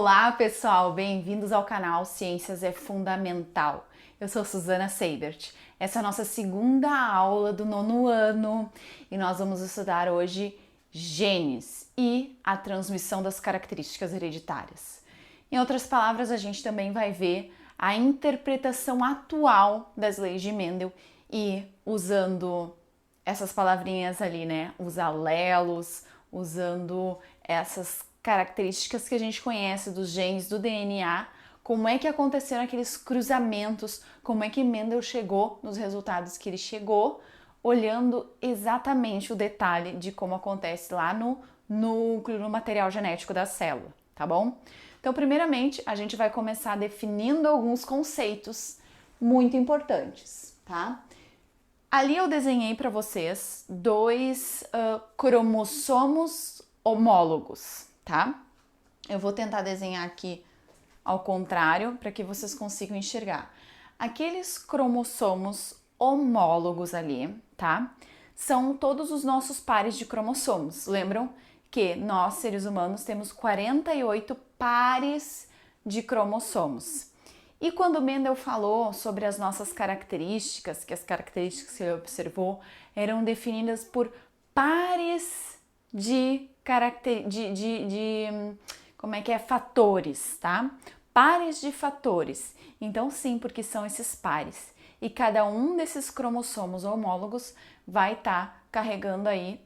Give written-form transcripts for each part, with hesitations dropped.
Olá pessoal, bem-vindos ao canal Ciências é Fundamental. Eu sou Suzana Seibert. Essa é a nossa segunda aula do nono ano e nós vamos estudar hoje genes e a transmissão das características hereditárias. Em outras palavras, a gente também vai ver a interpretação atual das leis de Mendel e usando essas palavrinhas ali, né? Os alelos, usando essas características que a gente conhece dos genes do DNA, como é que aconteceram aqueles cruzamentos, como é que Mendel chegou nos resultados que ele chegou, olhando exatamente o detalhe de como acontece lá no núcleo, no material genético da célula, tá bom? Então, primeiramente, a gente vai começar definindo alguns conceitos muito importantes, tá? Ali eu desenhei para vocês dois cromossomos homólogos, tá? Eu vou tentar desenhar aqui ao contrário para que vocês consigam enxergar. Aqueles cromossomos homólogos ali, tá? São todos os nossos pares de cromossomos. Lembram que nós, seres humanos, temos 48 pares de cromossomos. E quando Mendel falou sobre as nossas características, que as características que ele observou eram definidas por pares de fatores, tá? Pares de fatores. Então sim, porque são esses pares. E cada um desses cromossomos homólogos vai estar carregando aí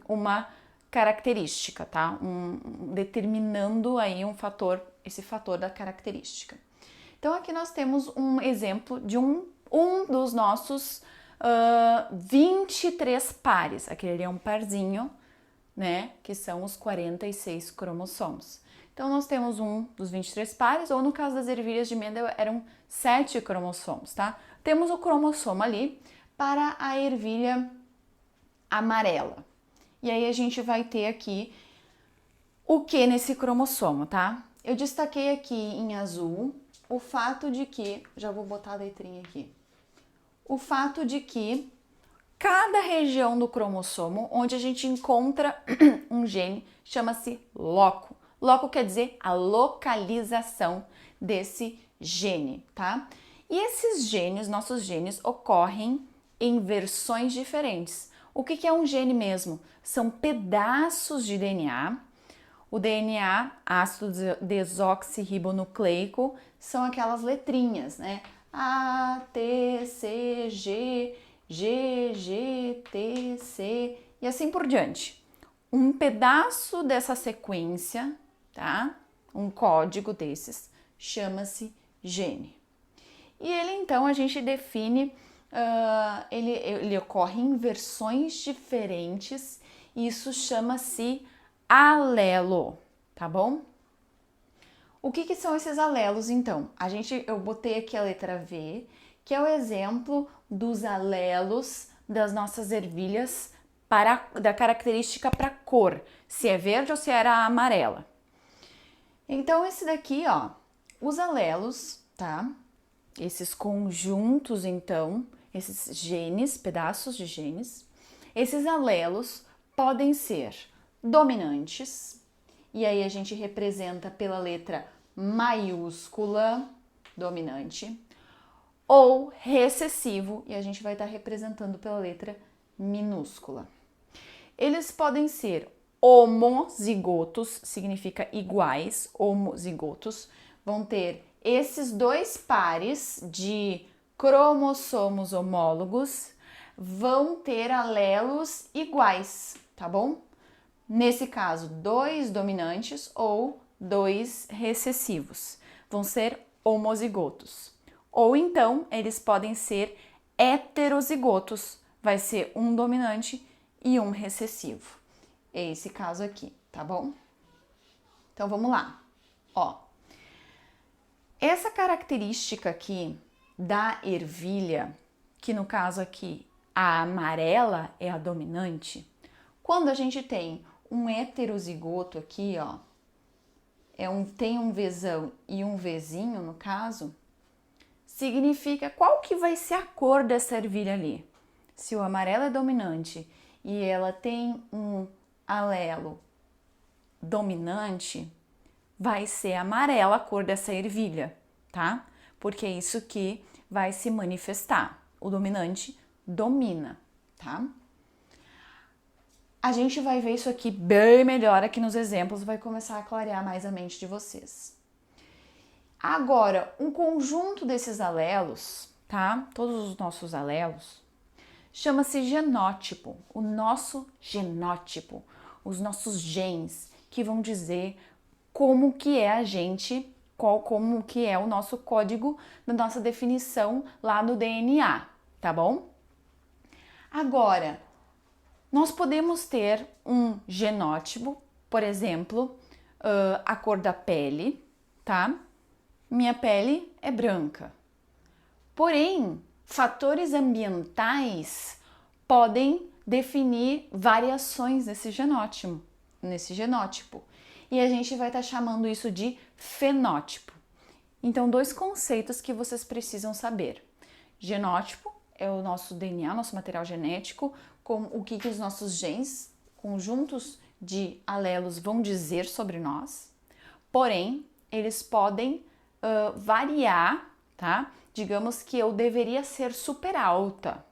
uma característica, tá? Determinando aí um fator, esse fator da característica. Então aqui nós temos um exemplo de um dos nossos 23 pares. Aquele ali é um parzinho, né? Que são os 46 cromossomos. Então nós temos um dos 23 pares, ou no caso das ervilhas de Mendel eram 7 cromossomos, tá? Temos o cromossomo ali para a ervilha amarela. E aí a gente vai ter aqui o que nesse cromossomo, tá? Eu destaquei aqui em azul o fato de que, já vou botar a letrinha aqui, o fato de que cada região do cromossomo onde a gente encontra um gene chama-se loco. Loco quer dizer a localização desse gene, tá? E esses genes, nossos genes, ocorrem em versões diferentes. O que é um gene mesmo? São pedaços de DNA. O DNA, ácido desoxirribonucleico, são aquelas letrinhas, né? A, T, C, G, G, G, T, C e assim por diante. Um pedaço dessa sequência, tá? Um código desses, chama-se gene. E ele, então, a gente define, ele ocorre em versões diferentes e isso chama-se alelo, tá bom? O que são esses alelos, então? Eu botei aqui a letra V, que é o exemplo dos alelos das nossas ervilhas da característica para cor, se é verde ou se era amarela. Então, esse daqui, ó, os alelos, tá? Esses conjuntos, então, esses genes, pedaços de genes, esses alelos podem ser dominantes, e aí a gente representa pela letra maiúscula, dominante, ou recessivo, e a gente vai estar representando pela letra minúscula. Eles podem ser homozigotos, significa iguais, homozigotos, vão ter esses dois pares de cromossomos homólogos, vão ter alelos iguais, tá bom? Nesse caso, 2 dominantes ou 2 recessivos. Vão ser homozigotos. Ou então, eles podem ser heterozigotos. Vai ser um dominante e um recessivo. É esse caso aqui, tá bom? Então, vamos lá. Ó, essa característica aqui da ervilha, que no caso aqui a amarela é a dominante, quando a gente tem um heterozigoto aqui, ó, tem um Vzão e um Vzinho no caso, significa qual que vai ser a cor dessa ervilha ali. Se o amarelo é dominante e ela tem um alelo dominante, vai ser amarela a cor dessa ervilha, tá? Porque é isso que vai se manifestar. O dominante domina, tá? A gente vai ver isso aqui bem melhor aqui nos exemplos, vai começar a clarear mais a mente de vocês. Agora, um conjunto desses alelos, tá? Todos os nossos alelos, chama-se genótipo, o nosso genótipo, os nossos genes, que vão dizer como que é a gente, como que é o nosso código da nossa definição lá no DNA, tá bom? Agora, nós podemos ter um genótipo, por exemplo, a cor da pele, tá? Minha pele é branca. Porém, fatores ambientais podem definir variações nesse genótipo. E a gente vai estar chamando isso de fenótipo. Então, dois conceitos que vocês precisam saber. Genótipo é o nosso DNA, nosso material genético, como o que os nossos genes, conjuntos de alelos, vão dizer sobre nós. Porém, eles podem variar, tá? Digamos que eu deveria ser super alta.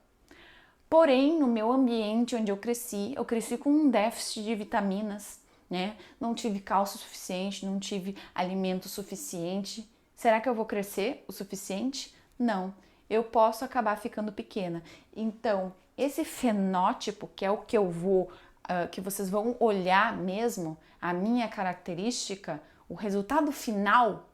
Porém, no meu ambiente onde eu cresci com um déficit de vitaminas, né? Não tive cálcio suficiente, não tive alimento suficiente. Será que eu vou crescer o suficiente? Não. Eu posso acabar ficando pequena. Então, esse fenótipo, que é o que eu vou, que vocês vão olhar mesmo, a minha característica, o resultado final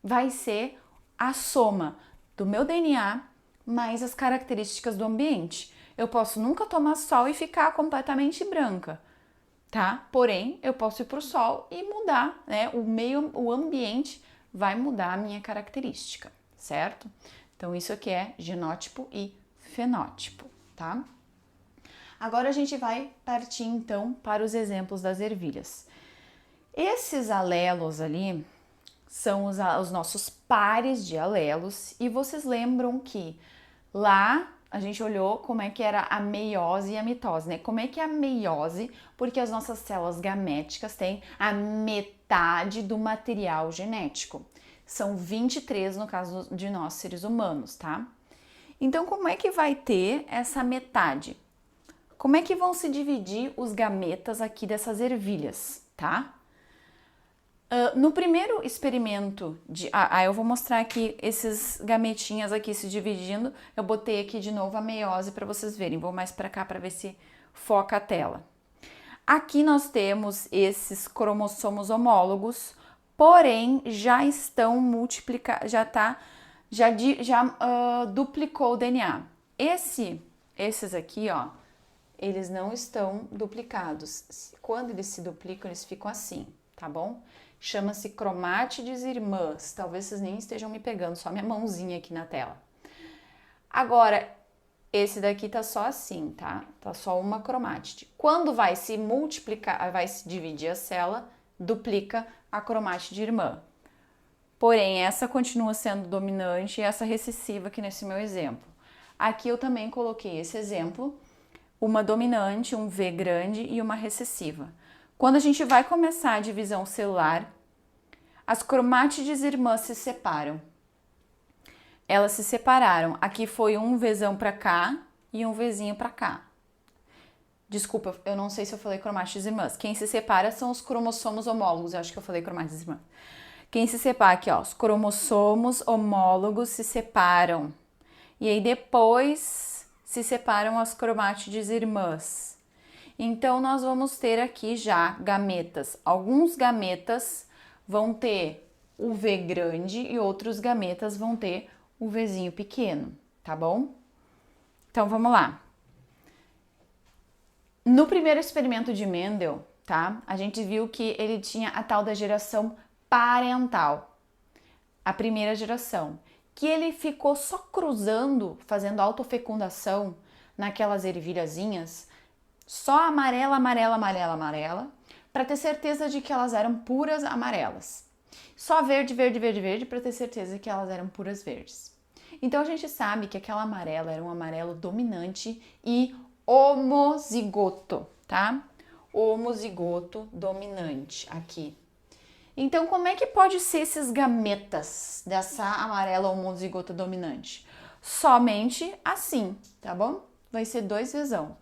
vai ser a soma do meu DNA mais as características do ambiente. Eu posso nunca tomar sol e ficar completamente branca, tá? Porém, eu posso ir para o sol e mudar, né? O ambiente vai mudar a minha característica, certo? Então, isso aqui é genótipo e fenótipo, tá? Agora a gente vai partir, então, para os exemplos das ervilhas. Esses alelos ali são os nossos pares de alelos e vocês lembram que lá a gente olhou como é que era a meiose e a mitose, né? Como é que é a meiose? Porque as nossas células gaméticas têm a metade do material genético. São 23 no caso de nós, seres humanos, tá? Então, como é que vai ter essa metade? Como é que vão se dividir os gametas aqui dessas ervilhas, tá? No primeiro experimento eu vou mostrar aqui esses gametinhas aqui se dividindo. Eu botei aqui de novo a meiose para vocês verem. Vou mais para cá para ver se foca a tela. Aqui nós temos esses cromossomos homólogos, porém já estão multiplicados, já duplicou o DNA. Esses aqui, ó, eles não estão duplicados. Quando eles se duplicam, eles ficam assim, tá bom? Chama-se cromátides irmãs. Talvez vocês nem estejam me pegando, só minha mãozinha aqui na tela. Agora, esse daqui tá só assim, tá? Tá só uma cromátide. Quando vai se multiplicar, vai se dividir a célula, duplica a cromátide irmã. Porém, essa continua sendo dominante e essa recessiva aqui nesse meu exemplo. Aqui eu também coloquei esse exemplo, uma dominante, um V grande e uma recessiva. Quando a gente vai começar a divisão celular, as cromátides irmãs se separam. Elas se separaram. Aqui foi um Vzão para cá e um Vzinho para cá. Desculpa, eu não sei se eu falei cromátides irmãs. Quem se separa são os cromossomos homólogos. Eu acho que eu falei cromátides irmãs. Quem se separa aqui, ó, os cromossomos homólogos se separam. E aí depois se separam as cromátides irmãs. Então, nós vamos ter aqui já gametas. Alguns gametas vão ter o V grande e outros gametas vão ter o Vzinho pequeno, tá bom? Então, vamos lá. No primeiro experimento de Mendel, tá? A gente viu que ele tinha a tal da geração parental, a primeira geração, que ele ficou só cruzando, fazendo autofecundação naquelas ervilhazinhas, só amarela, amarela, amarela, amarela, para ter certeza de que elas eram puras amarelas. Só verde, verde, verde, verde, para ter certeza que elas eram puras verdes. Então a gente sabe que aquela amarela era um amarelo dominante e homozigoto, tá? Homozigoto dominante aqui. Então, como é que pode ser esses gametas dessa amarela homozigota dominante? Somente assim, tá bom? Vai ser 2 vezão.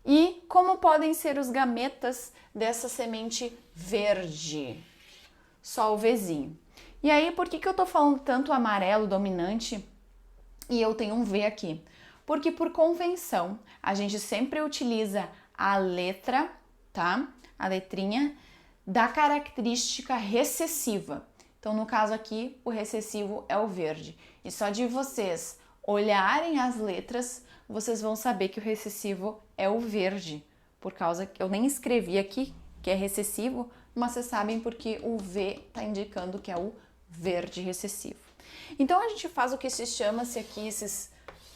E como podem ser os gametas dessa semente verde? Só o Vzinho. E aí, por que eu tô falando tanto amarelo dominante e eu tenho um V aqui? Porque por convenção, a gente sempre utiliza a letra, tá? A letrinha da característica recessiva. Então, no caso aqui, o recessivo é o verde. E só de vocês olharem as letras, vocês vão saber que o recessivo é o verde. Por causa que eu nem escrevi aqui que é recessivo, mas vocês sabem porque o V está indicando que é o verde recessivo. Então, a gente faz o que se chama-se aqui, esses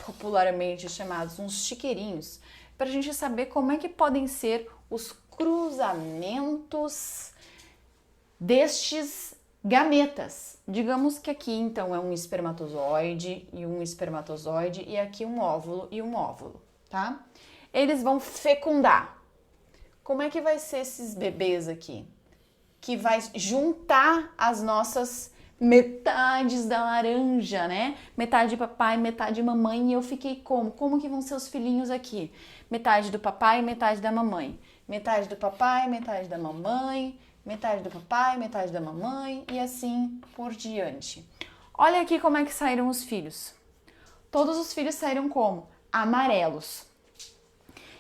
popularmente chamados uns chiqueirinhos, para a gente saber como é que podem ser os cruzamentos destes gametas. Digamos que aqui então é um espermatozoide e aqui um óvulo e um óvulo, tá? Eles vão fecundar. Como é que vai ser esses bebês aqui? Que vai juntar as nossas metades da laranja, né? Metade de papai, metade de mamãe. E eu fiquei como? Como que vão ser os filhinhos aqui? Metade do papai, metade da mamãe. Metade do papai, metade da mamãe. Metade do papai, metade da mamãe. E assim por diante. Olha aqui como é que saíram os filhos. Todos os filhos saíram como? Amarelos.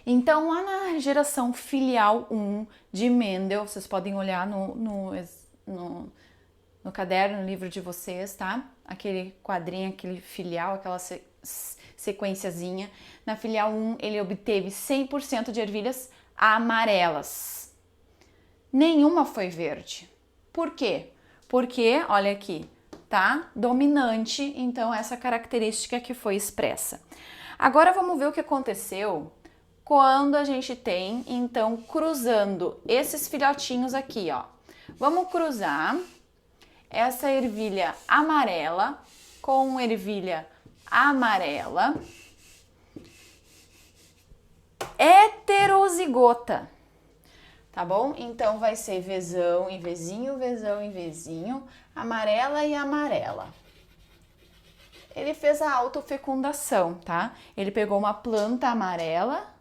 Então, lá na geração filial 1 de Mendel, vocês podem olhar no caderno, no livro de vocês, tá? Aquele quadrinho, aquele filial, aquela sequenciazinha. Na filial 1, ele obteve 100% de ervilhas amarelas. Nenhuma foi verde. Por quê? Porque, olha aqui, tá? Dominante, então, essa característica que foi expressa. Agora, vamos ver o que aconteceu quando a gente tem, então, cruzando esses filhotinhos aqui, ó. Vamos cruzar essa ervilha amarela com ervilha amarela heterozigota, tá bom? Então, vai ser Vzão e Vzinho, Vzão e Vzinho, amarela e amarela. Ele fez a autofecundação, tá? Ele pegou uma planta amarela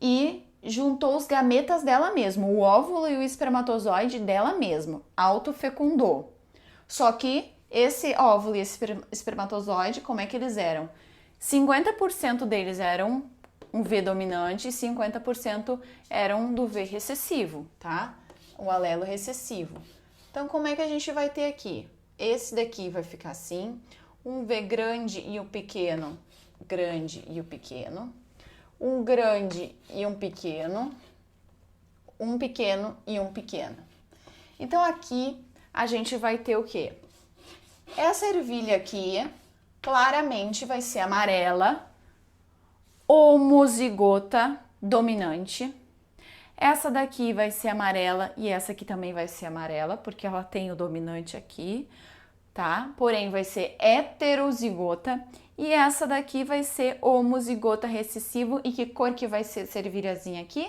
e juntou os gametas dela mesma, o óvulo e o espermatozoide dela mesma, autofecundou. Só que esse óvulo e esse espermatozoide, como é que eles eram? 50% deles eram um V dominante e 50% eram do V recessivo, tá? O alelo recessivo. Então, como é que a gente vai ter aqui? Esse daqui vai ficar assim, um V grande e o pequeno, grande e o pequeno. Um grande e um pequeno e um pequeno. Então, aqui a gente vai ter o quê? Essa ervilha aqui, claramente vai ser amarela, homozigota dominante. Essa daqui vai ser amarela e essa aqui também vai ser amarela, porque ela tem o dominante aqui, tá? Porém, vai ser heterozigota. E essa daqui vai ser homozigota recessivo. E que cor que vai ser essa ervilhazinha aqui?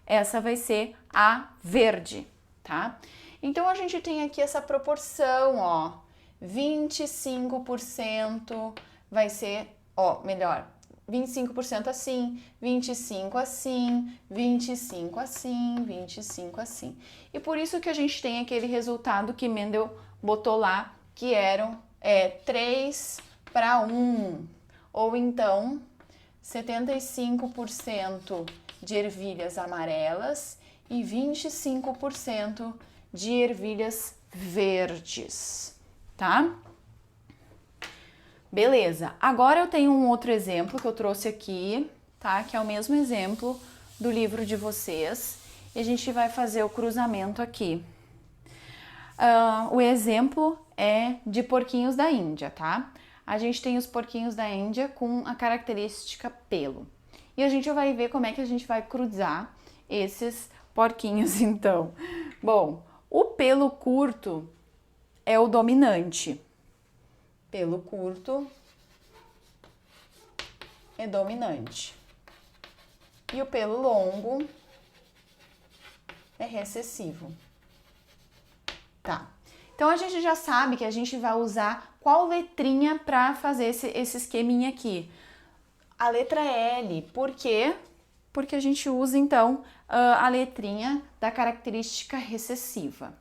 Essa vai ser a verde, tá? Então, a gente tem aqui essa proporção, ó. 25% vai ser, ó, melhor, 25% assim, 25 assim, 25 assim, 25 assim. E por isso que a gente tem aquele resultado que Mendel botou lá, que eram 3:1, ou então 75% de ervilhas amarelas e 25% de ervilhas verdes, tá? Beleza, agora eu tenho um outro exemplo que eu trouxe aqui, tá? Que é o mesmo exemplo do livro de vocês, e a gente vai fazer o cruzamento aqui. O exemplo é de porquinhos da Índia, tá? A gente tem os porquinhos da Índia com a característica pelo. E a gente vai ver como é que a gente vai cruzar esses porquinhos, então. Bom, o pelo curto é o dominante. Pelo curto é dominante. E o pelo longo é recessivo. Tá. Então a gente já sabe que a gente vai usar qual letrinha para fazer esse esqueminha aqui. A letra L. Por quê? Porque a gente usa então a letrinha da característica recessiva.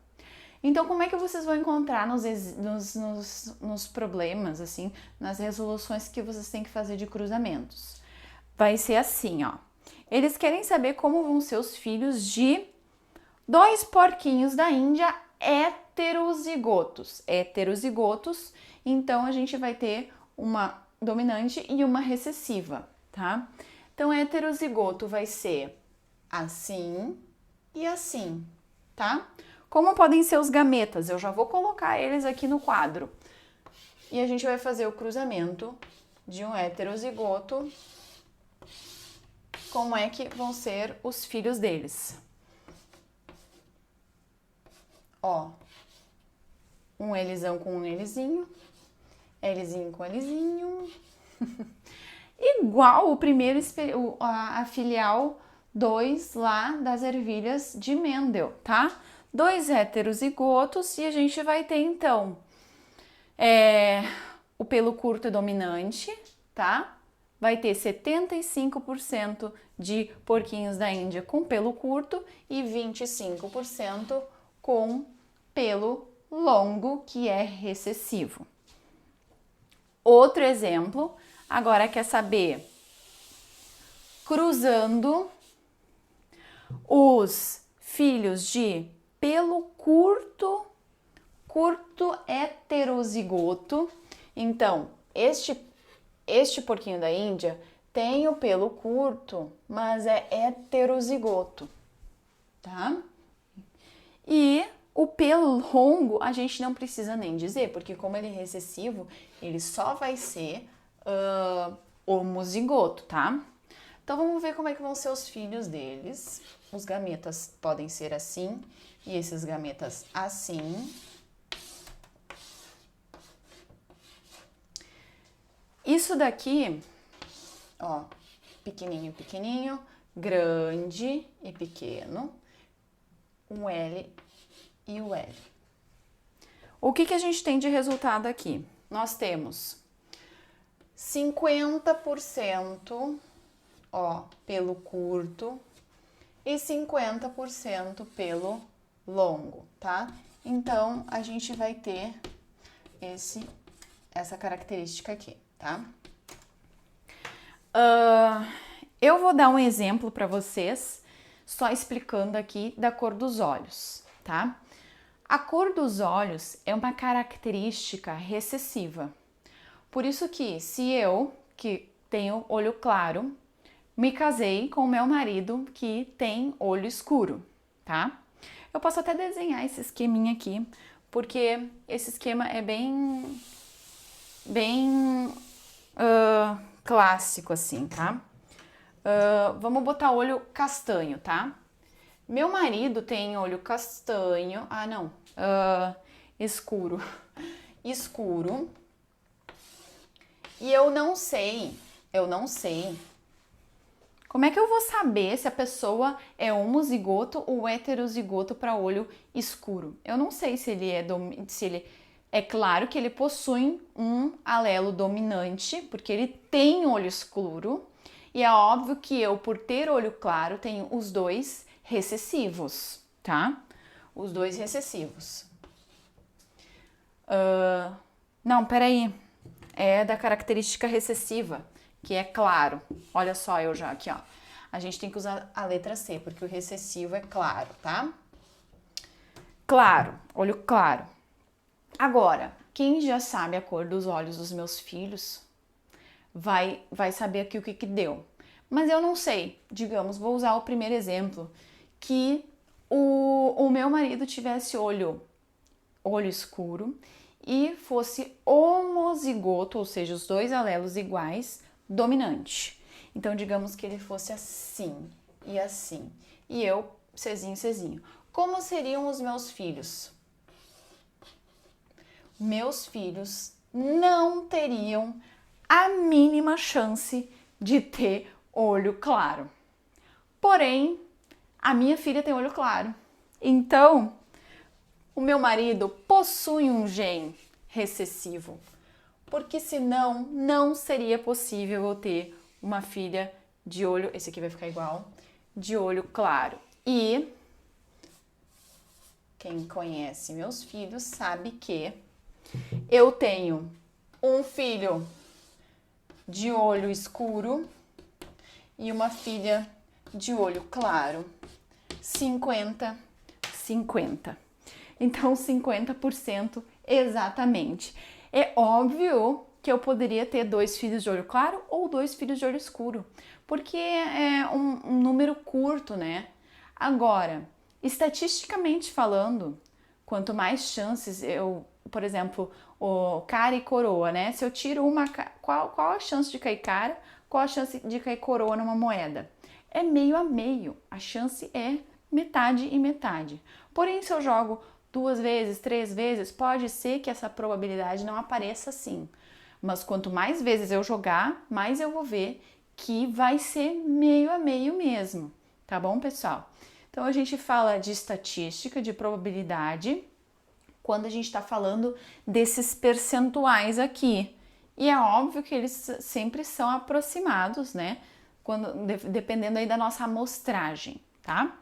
Então, como é que vocês vão encontrar nos problemas, assim, nas resoluções que vocês têm que fazer de cruzamentos? Vai ser assim, ó. Eles querem saber como vão ser os filhos de 2 porquinhos da Índia heterozigotos. Heterozigotos, então a gente vai ter uma dominante e uma recessiva, tá? Então, heterozigoto vai ser assim e assim, tá? Como podem ser os gametas? Eu já vou colocar eles aqui no quadro. E a gente vai fazer o cruzamento de um heterozigoto. Como é que vão ser os filhos deles? Ó, um Lzão com um Lzinho, Lzinho com Lzinho. Igual o primeiro, a filial 2 lá das ervilhas de Mendel, tá? 2 heterozigotos e a gente vai ter então o pelo curto dominante, tá? Vai ter 75% de porquinhos da Índia com pelo curto e 25% com pelo longo, que é recessivo. Outro exemplo, agora quer saber cruzando os filhos de pelo curto heterozigoto. Então, este porquinho da Índia tem o pelo curto, mas é heterozigoto, tá? E o pelo longo a gente não precisa nem dizer, porque como ele é recessivo, ele só vai ser homozigoto, tá? Então vamos ver como é que vão ser os filhos deles. Os gametas podem ser assim e esses gametas assim. Isso daqui, ó, pequenininho, pequenininho, grande e pequeno, um L e o L. O que a gente tem de resultado aqui? Nós temos 50%, ó, pelo curto e 50% pelo longo, tá? Então, a gente vai ter essa característica aqui, tá? Eu vou dar um exemplo para vocês, só explicando aqui da cor dos olhos, tá? A cor dos olhos é uma característica recessiva. Por isso que se eu, que tenho olho claro, me casei com o meu marido que tem olho escuro, tá? Eu posso até desenhar esse esqueminha aqui, porque esse esquema é bem clássico assim, tá? Vamos botar olho castanho, tá? Meu marido tem olho castanho, escuro, escuro, e eu não sei, como é que eu vou saber se a pessoa é homozigoto ou heterozigoto para olho escuro? Eu não sei se ele é claro que ele possui um alelo dominante, porque ele tem olho escuro, e é óbvio que eu, por ter olho claro, tenho os dois recessivos, tá? Os dois recessivos. Não, peraí. É da característica recessiva, que é claro. Olha só, eu já aqui, ó. A gente tem que usar a letra C, porque o recessivo é claro, tá? Claro, olho claro. Agora, quem já sabe a cor dos olhos dos meus filhos vai saber aqui o que deu. Mas eu não sei. Digamos, vou usar o primeiro exemplo, que o meu marido tivesse olho escuro e fosse homozigoto, ou seja, os dois alelos iguais, dominante. Então, digamos que ele fosse assim e assim. E eu, Czinho, Czinho. Como seriam os meus filhos? Meus filhos não teriam a mínima chance de ter olho claro. Porém, a minha filha tem olho claro. Então, o meu marido possui um gene recessivo, porque senão não seria possível eu ter uma filha de olho, esse aqui vai ficar igual, de olho claro. E quem conhece meus filhos sabe que eu tenho um filho de olho escuro e uma filha de olho claro. 50-50. Então, 50% exatamente. É óbvio que eu poderia ter 2 filhos de olho claro ou 2 filhos de olho escuro, porque é um número curto, né? Agora, estatisticamente falando, quanto mais chances eu, por exemplo, o cara e coroa, né? Se eu tiro uma, qual a chance de cair cara? Qual a chance de cair coroa numa moeda? É meio a meio. A chance é metade e metade. Porém, se eu jogo 2 vezes, 3 vezes, pode ser que essa probabilidade não apareça assim. Mas quanto mais vezes eu jogar, mais eu vou ver que vai ser meio a meio mesmo. Tá bom, pessoal? Então, a gente fala de estatística, de probabilidade, quando a gente está falando desses percentuais aqui. E é óbvio que eles sempre são aproximados, né? Dependendo aí da nossa amostragem, tá?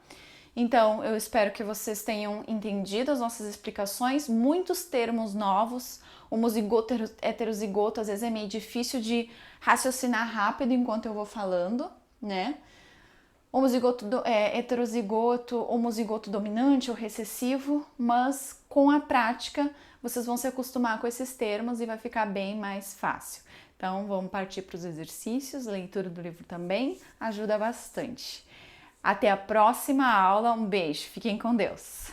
Então, eu espero que vocês tenham entendido as nossas explicações, muitos termos novos, homozigoto, heterozigoto, às vezes é meio difícil de raciocinar rápido enquanto eu vou falando, né? Homozigoto, heterozigoto, homozigoto dominante ou recessivo, mas com a prática vocês vão se acostumar com esses termos e vai ficar bem mais fácil. Então vamos partir para os exercícios, leitura do livro também ajuda bastante. Até a próxima aula, um beijo, fiquem com Deus!